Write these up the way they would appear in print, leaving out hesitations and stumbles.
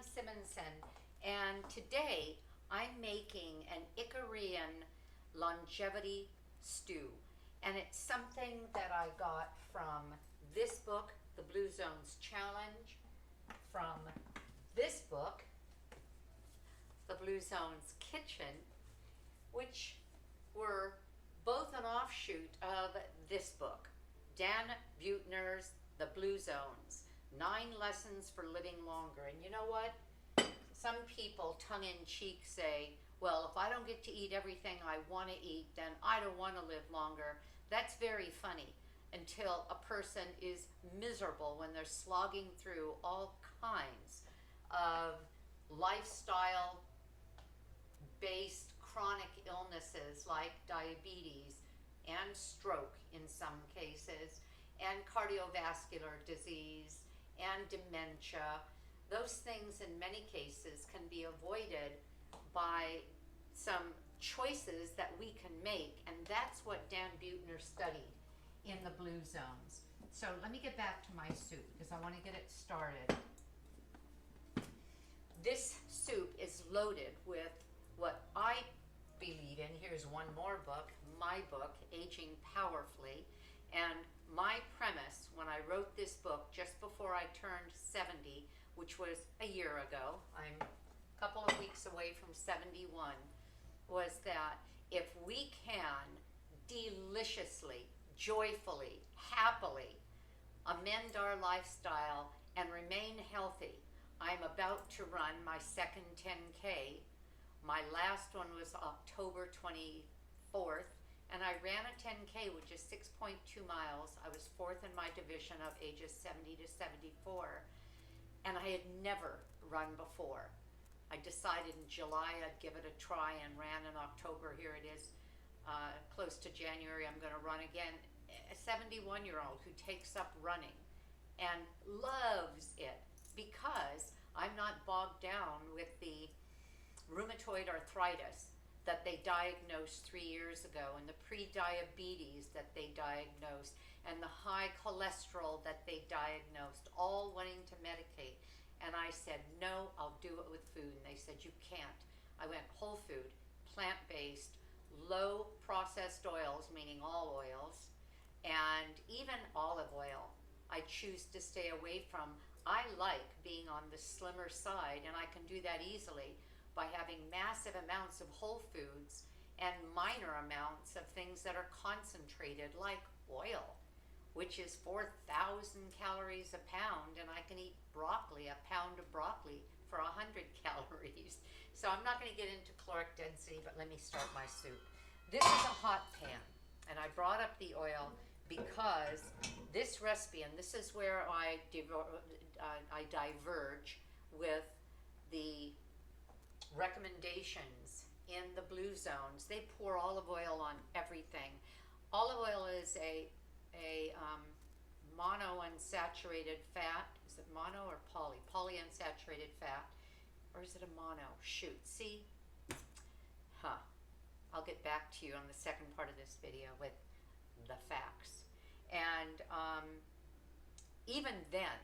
Simonson, and today I'm making an Ikarian longevity stew. And it's something that I got from this book, The Blue Zones Challenge, from this book, The Blue Zones Kitchen, which were both an offshoot of this book, Dan Buettner's The Blue Zones, 9 Lessons for Living Longer. And you know what? Some people, tongue-in-cheek, say, well, if I don't get to eat everything I want to eat, then I don't want to live longer. That's very funny until a person is miserable when they're slogging through all kinds of lifestyle-based chronic illnesses like diabetes and stroke in some cases, and cardiovascular disease and dementia. Those things in many cases can be avoided by some choices that we can make, and that's what Dan Buettner studied in the Blue Zones. So let me get back to my soup because I want to get it started. This soup is loaded with what I believe in. Here's one more book, my book, Aging Powerfully. And my premise when I wrote this book just before I turned 70, which was a year ago, I'm a couple of weeks away from 71, was that if we can deliciously, joyfully, happily amend our lifestyle and remain healthy. I'm about to run my second 10K. My last one was October 24th, and I ran a 10K, which is 6.2 miles. I was 4th in my division of ages 70 to 74, and I had never run before. I decided in July I'd give it a try and ran in October. Here it is, close to January, I'm going to run again. A 71-year-old who takes up running and loves it because I'm not bogged down with the rheumatoid arthritis that they diagnosed 3 years ago, and the pre-diabetes that they diagnosed, and the high cholesterol that they diagnosed, all wanting to medicate. And I said, no, I'll do it with food. And they said, you can't. I went whole food, plant-based, low processed oils, meaning all oils, and even olive oil I choose to stay away from. I like being on the slimmer side, and I can do that easily by having massive amounts of whole foods and minor amounts of things that are concentrated, like oil, which is 4,000 calories a pound, and I can eat broccoli, a pound of broccoli, for 100 calories. So I'm not going to get into caloric density, but let me start my soup. This is a hot pan, and I brought up the oil because this recipe, and this is where I diverge with the recommendations in the Blue Zones. They pour olive oil on everything. Olive oil is a monounsaturated fat. Is it mono or poly? Polyunsaturated fat. Or is it a mono? Shoot, see? I'll get back to you on the second part of this video with the facts. And even then,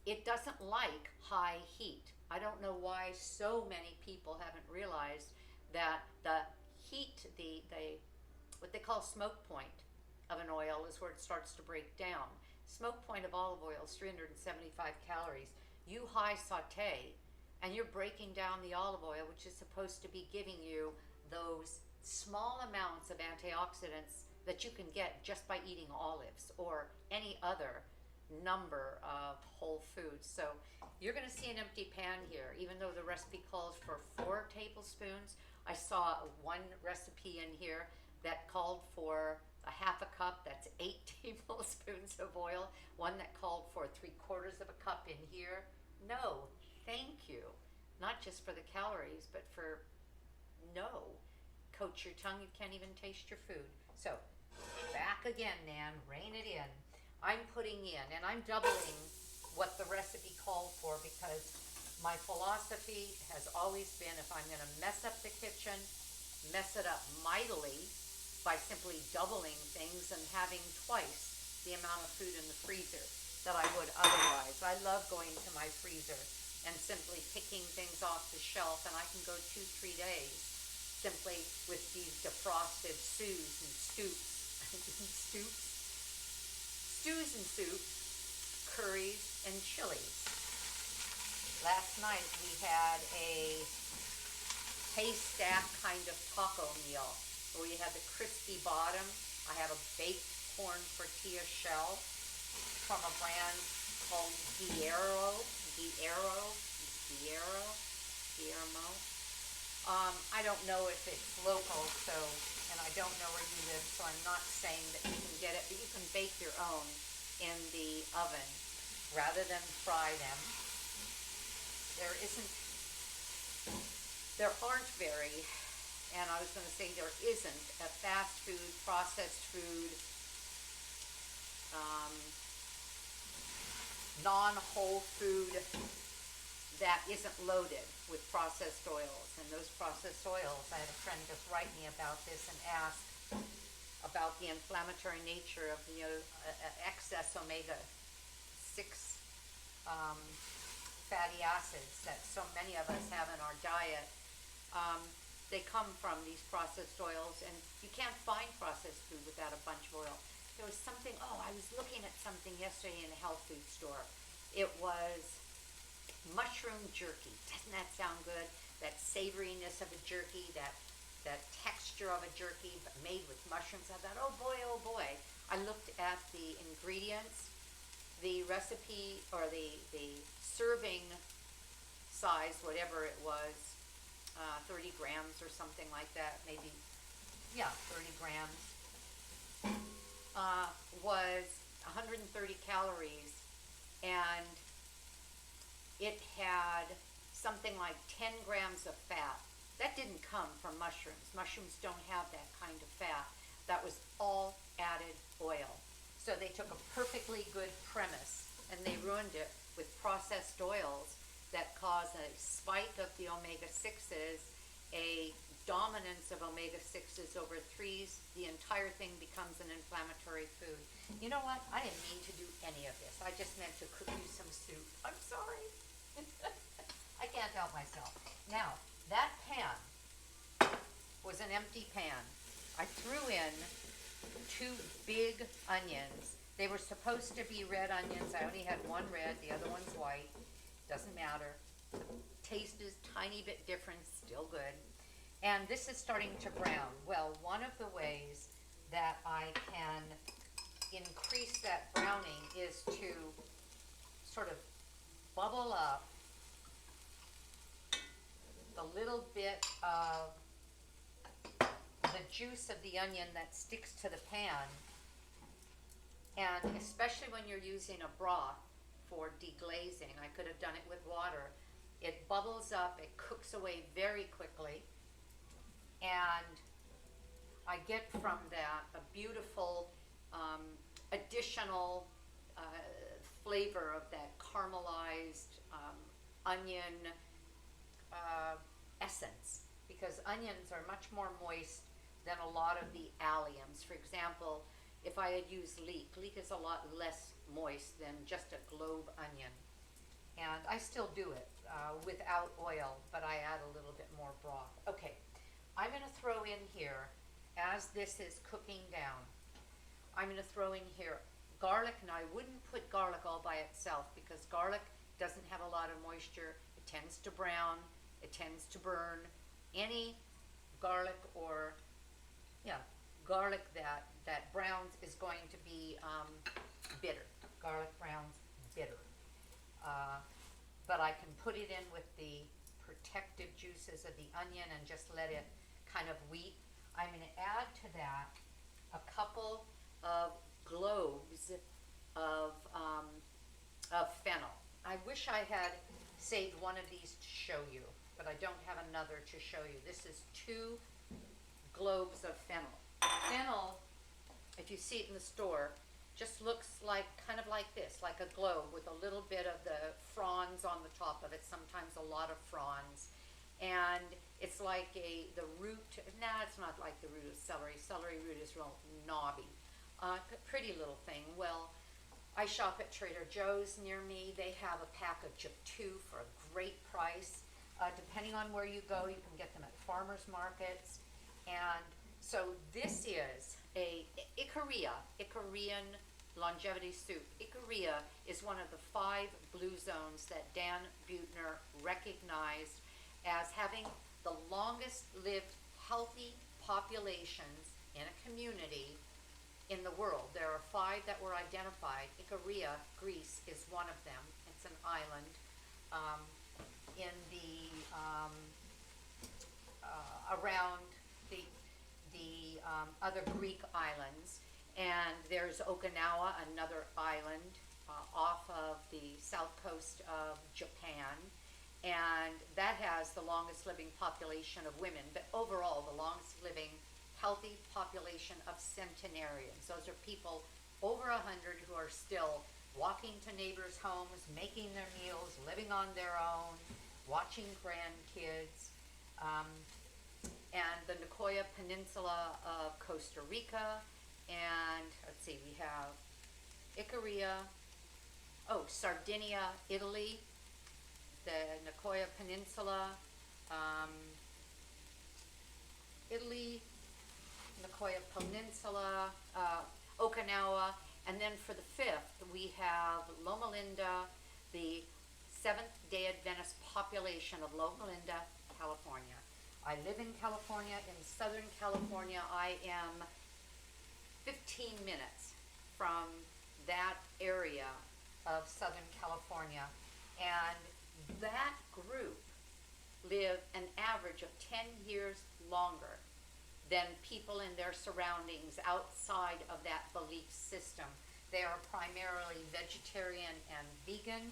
it doesn't like high heat. I don't know why so many people haven't realized that the heat, what they call smoke point of an oil is where it starts to break down. Smoke point of olive oil is 375 calories. You high saute, and you're breaking down the olive oil, which is supposed to be giving you those small amounts of antioxidants that you can get just by eating olives or any other number of whole foods. So you're going to see an empty pan here, even though the recipe calls for 4 tablespoons. I saw one recipe in here that called for a half a cup, that's 8 tablespoons of oil. One that called for 3/4 of a cup in here. No, thank you. Not just for the calories, but for no. Coat your tongue, you can't even taste your food. So, back again, Nan, rein it in. I'm putting in, and I'm doubling what the recipe called for because my philosophy has always been if I'm going to mess up the kitchen, mess it up mightily by simply doubling things and having twice the amount of food in the freezer that I would otherwise. I love going to my freezer and simply picking things off the shelf, and I can go 2-3 days simply with these defrosted stews and soups, curries, and chilies. Last night we had a haystack kind of taco meal where we had the crispy bottom. I have a baked corn tortilla shell from a brand called Guillermo. I don't know if it's local, and I don't know where you live, so I'm not saying that you can get it, but you can bake your own in the oven rather than fry them. There aren't very, and I was going to say there isn't a fast food, processed food, non-whole food that isn't loaded with processed oils. And those processed oils, I had a friend just write me about this and ask about the inflammatory nature of the excess omega-6 fatty acids that so many of us have in our diet. They come from these processed oils, and you can't find processed food without a bunch of oil. There was something, I was looking at something yesterday in a health food store. It was mushroom jerky. Doesn't that sound good? That savoriness of a jerky, that texture of a jerky, but made with mushrooms. I thought, oh boy. I looked at the ingredients, the recipe, or the serving size, whatever it was, 30 grams or something like that, maybe, 30 grams, was 130 calories, and it had something like 10 grams of fat. That didn't come from mushrooms. Mushrooms don't have that kind of fat. That was all added oil. So they took a perfectly good premise and they ruined it with processed oils that cause a spike of the omega-6s, a dominance of omega-6s over 3s. The entire thing becomes an inflammatory food. You know what? I didn't mean to do any of this. I just meant to cook you some soup. I'm sorry. I can't help myself. Now, that pan was an empty pan. I threw in 2 big onions. They were supposed to be red onions. I only had one red, the other one's white. Doesn't matter. The taste is a tiny bit different, still good. And this is starting to brown. Well, one of the ways that I can increase that browning is to sort of bubble up the little bit of the juice of the onion that sticks to the pan. And especially when you're using a broth for deglazing, I could have done it with water. It bubbles up, it cooks away very quickly, and I get from that a beautiful additional flavor of that caramelized onion essence, because onions are much more moist than a lot of the alliums. For example, if I had used leek is a lot less moist than just a globe onion. And I still do it without oil, but I add a little bit more broth. Okay, I'm going to throw in here, as this is cooking down, I'm going to throw in here garlic. Now, I wouldn't put garlic all by itself because garlic doesn't have a lot of moisture. It tends to brown. It tends to burn. Any garlic or, garlic that browns is going to be bitter. Garlic browns bitter. But I can put it in with the protective juices of the onion and just let it kind of weep. I'm going to add to that a couple of globes of fennel. I wish I had saved one of these to show you, but I don't have another to show you. This is 2 globes of fennel. Fennel, if you see it in the store, just looks like, kind of like this, like a globe with a little bit of the fronds on the top of it, sometimes a lot of fronds. And it's like the root, it's not like the root of celery. Celery root is real knobby. Pretty little thing. Well, I shop at Trader Joe's near me. They have a package of 2 for a great price. Depending on where you go, you can get them at farmers markets. And so this is a Ikarian longevity soup. Ikaria is one of the 5 blue zones that Dan Buettner recognized as having the longest lived healthy populations in a community in the world. There are 5 that were identified. Ikaria, Greece, is one of them. It's an island in the around the other Greek islands. And there's Okinawa, another island off of the south coast of Japan. And that has the longest living population of women, but overall the longest living healthy population of centenarians. Those are people over 100 who are still walking to neighbors' homes, making their meals, living on their own, watching grandkids. And the Nicoya Peninsula of Costa Rica, and let's see, we have Ikaria, Sardinia, Italy, the Nicoya Peninsula, Italy, Nicoya Peninsula, Okinawa, and then for the 5th, we have Loma Linda, the Seventh-day Adventist population of Loma Linda, California. I live in California, in Southern California. I am 15 minutes from that area of Southern California, and that group live an average of 10 years longer than people in their surroundings outside of that belief system. They are primarily vegetarian and vegan.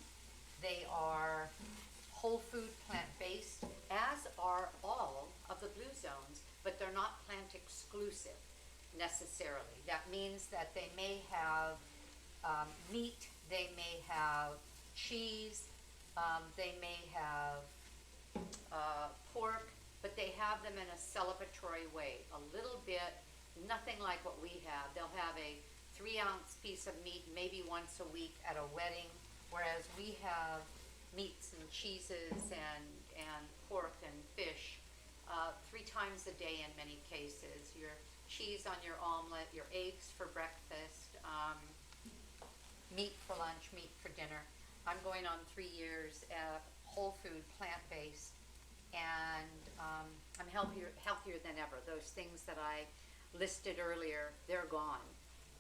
They are whole food, plant-based, as are all of the blue zones, but they're not plant exclusive necessarily. That means that they may have meat, they may have cheese, they may have pork, but they have them in a celebratory way. A little bit, nothing like what we have. They'll have a 3-ounce piece of meat maybe once a week at a wedding, whereas we have meats and cheeses and pork and fish 3 times a day in many cases. Your cheese on your omelet, your eggs for breakfast, meat for lunch, meat for dinner. I'm going on 3 years whole food, plant-based, and I'm healthier than ever. Those things that I listed earlier, they're gone.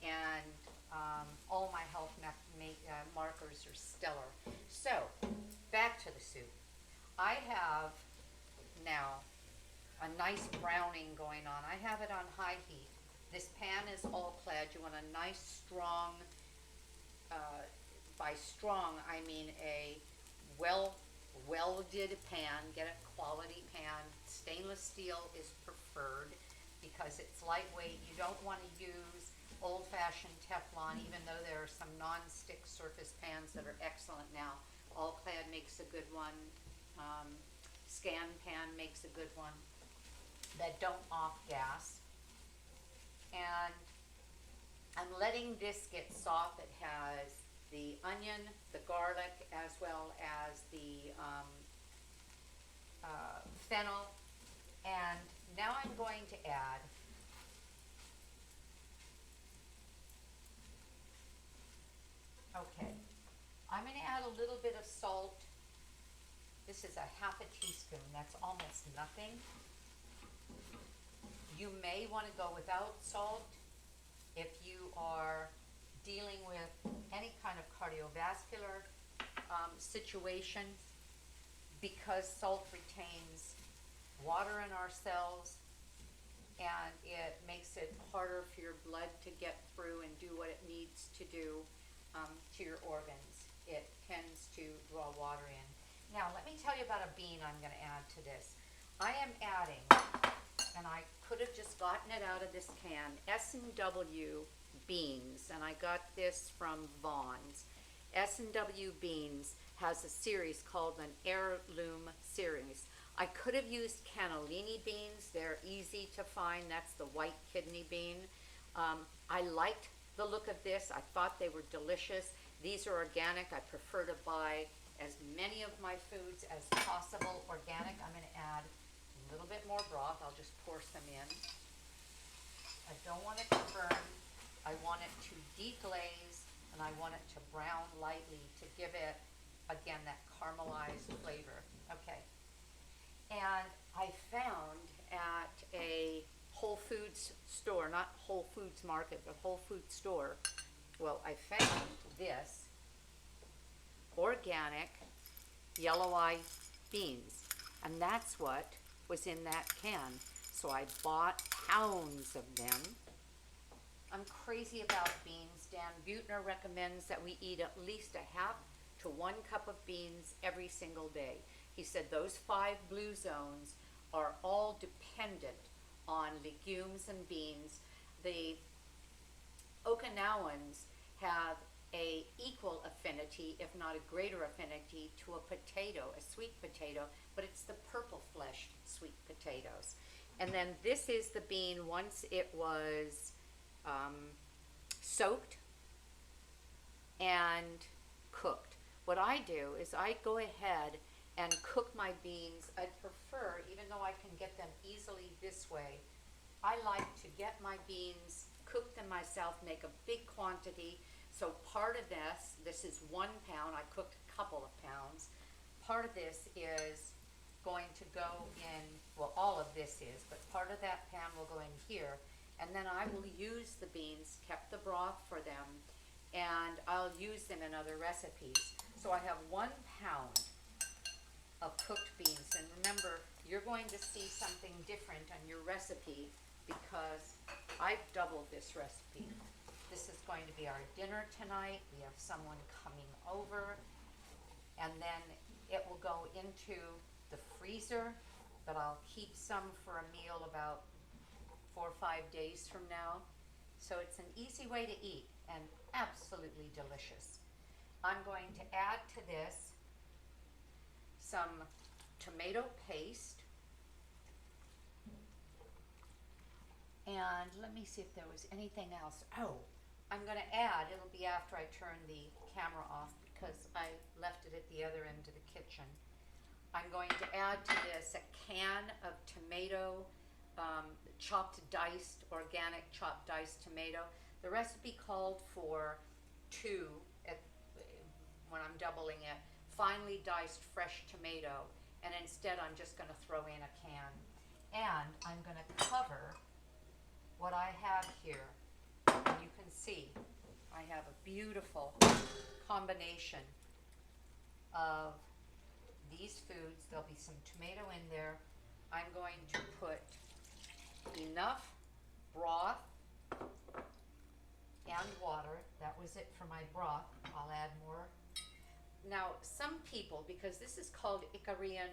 And all my health markers are stellar. So, back to the soup. I have now a nice browning going on. I have it on high heat. This pan is all clad. You want a nice strong, by strong I mean a welded pan. Get a quality pan. Stainless steel is preferred because it's lightweight. You don't want to use old-fashioned Teflon, even though there are some non-stick surface pans that are excellent now. All Clad makes a good one. Scan Pan makes a good one that don't off gas. And I'm letting this get soft. It has the onion, the garlic, as well as the fennel. And now I'm going to add I'm going to add a little bit of salt. This is a ½ teaspoon. That's almost nothing. You may want to go without salt if you are dealing with any kind of cardiovascular situation, because salt retains water in our cells and it makes it harder for your blood to get through and do what it needs to do to your organs. It tends to draw water in. Now let me tell you about a bean I'm going to add to this. I am adding, and I could have just gotten it out of this can, S&W beans, and I got this from Vaughn's. S&W beans has a series called an heirloom series. I could have used cannellini beans. They're easy to find. That's the white kidney bean. I liked the look of this. I thought they were delicious. These are organic. I prefer to buy as many of my foods as possible organic. I'm going to add a little bit more broth. I'll just pour some in. I don't want it to burn. I want it to deglaze, and I want it to brown lightly to give it, again, that caramelized flavor. Okay. And I found at a Whole Foods store, not Whole Foods Market, but Whole Foods store, well, I found this organic yellow eye beans, and that's what was in that can. So I bought pounds of them. I'm crazy about beans. Dan Buettner recommends that we eat at least a half to 1 cup of beans every single day. He said those 5 blue zones are all dependent on legumes and beans. The Okinawans have a equal affinity, if not a greater affinity, to a potato, a sweet potato, but it's the purple fleshed sweet potatoes. And then this is the bean once it was soaked and cooked. What I do is I go ahead and cook my beans. I prefer, even though I can get them easily this way, I like to get my beans, cook them myself, make a big quantity. So part of this is 1 pound. I cooked a couple of pounds. Part of this is going to go in, well, all of this is, but part of that pan will go in here. And then I will use the beans, kept the broth for them, and I'll use them in other recipes. So I have 1 pound of cooked beans. And remember, you're going to see something different on your recipe because I've doubled this recipe. This is going to be our dinner tonight. We have someone coming over, and then it will go into the freezer, but I'll keep some for a meal about 4 or 5 days from now. So it's an easy way to eat and absolutely delicious. I'm going to add to this some tomato paste. And let me see if there was anything else. Oh, I'm going to add, it'll be after I turn the camera off because I left it at the other end of the kitchen. I'm going to add to this a can of tomato, chopped diced, organic chopped diced tomato. The recipe called for 2, when I'm doubling it, finely diced fresh tomato, and instead I'm just going to throw in a can. And I'm going to cover what I have here. And you can see I have a beautiful combination of these foods. There'll be some tomato in there. I'm going to put enough broth and water. That was it for my broth. I'll add more. Now, some people, because this is called Ikarian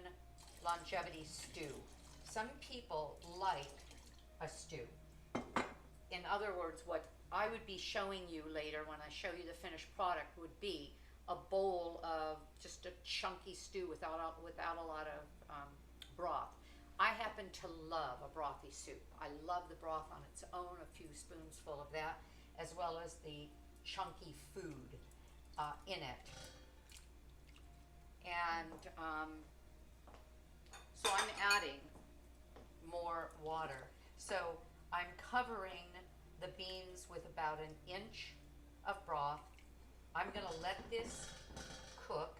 longevity stew, some people like a stew. In other words, what I would be showing you later when I show you the finished product would be a bowl of just a chunky stew without a lot of broth. I happen to love a brothy soup. I love the broth on its own, a few spoonsful of that, as well as the chunky food in it. And so I'm adding more water. So I'm covering the beans with about 1 inch of broth. I'm going to let this cook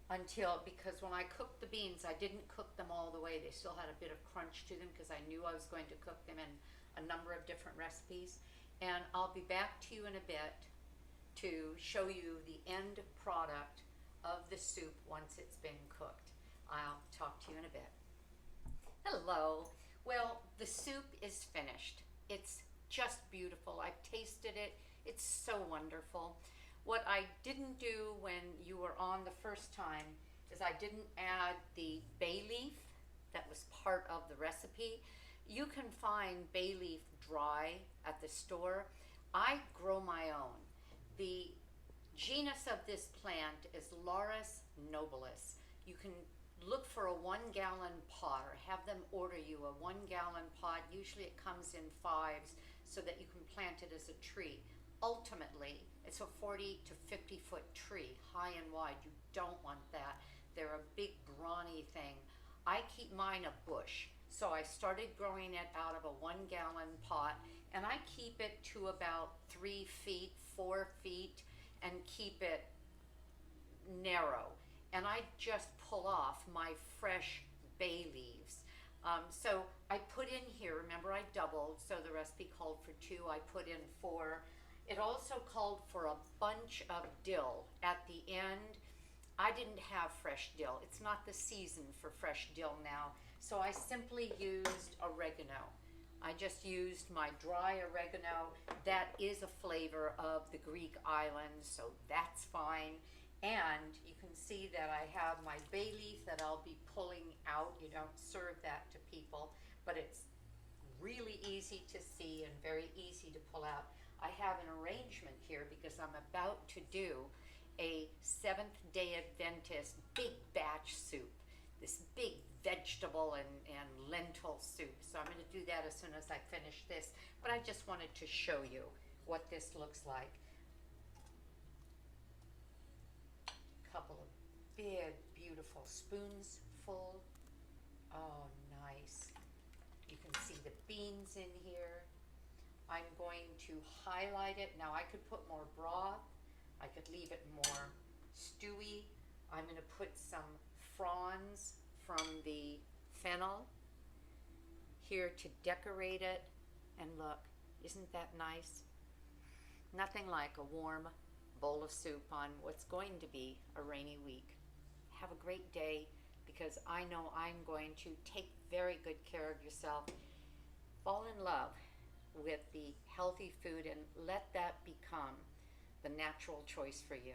until, because when I cooked the beans, I didn't cook them all the way. They still had a bit of crunch to them because I knew I was going to cook them in a number of different recipes. And I'll be back to you in a bit to show you the end product of the soup once it's been cooked. I'll talk to you in a bit. Hello. Well, the soup is finished. It's just beautiful. I've tasted it. It's so wonderful. What I didn't do when you were on the first time is I didn't add the bay leaf that was part of the recipe. You can find bay leaf dry at the store. I grow my own. The genus of this plant is Laurus nobilis. You can look for a 1-gallon pot, or have them order you a 1-gallon pot. Usually it comes in 5s so that you can plant it as a tree. Ultimately, it's a 40 to 50 foot tree, high and wide. You don't want that. They're a big brawny thing. I keep mine a bush. So I started growing it out of a 1-gallon pot, and I keep it to about 3 feet, 4 feet, and keep it narrow. And I just pull off my fresh bay leaves. So I put in here, remember I doubled, so the recipe called for 2, I put in 4. It also called for a bunch of dill at the end. I didn't have fresh dill. It's not the season for fresh dill now, so I simply used oregano. I just used my dry oregano. That is a flavor of the Greek islands, so that's fine. And you can see that I have my bay leaf that I'll be pulling out. You don't serve that to people, but it's really easy to see and very easy to pull out. I have an arrangement here because I'm about to do a Seventh-day Adventist big batch soup, this big vegetable and lentil soup. So I'm going to do that as soon as I finish this, but I just wanted to show you what this looks like. A couple of big, beautiful spoons full. Oh, nice. You can see the beans in here. I'm going to highlight it. Now I could put more broth. I could leave it more stewy. I'm going to put some fronds from the fennel here to decorate it. And look, isn't that nice? Nothing like a warm bowl of soup on what's going to be a rainy week. Have a great day, because I know I'm going to. Take very good care of yourself. Fall in love with the healthy food and let that become the natural choice for you.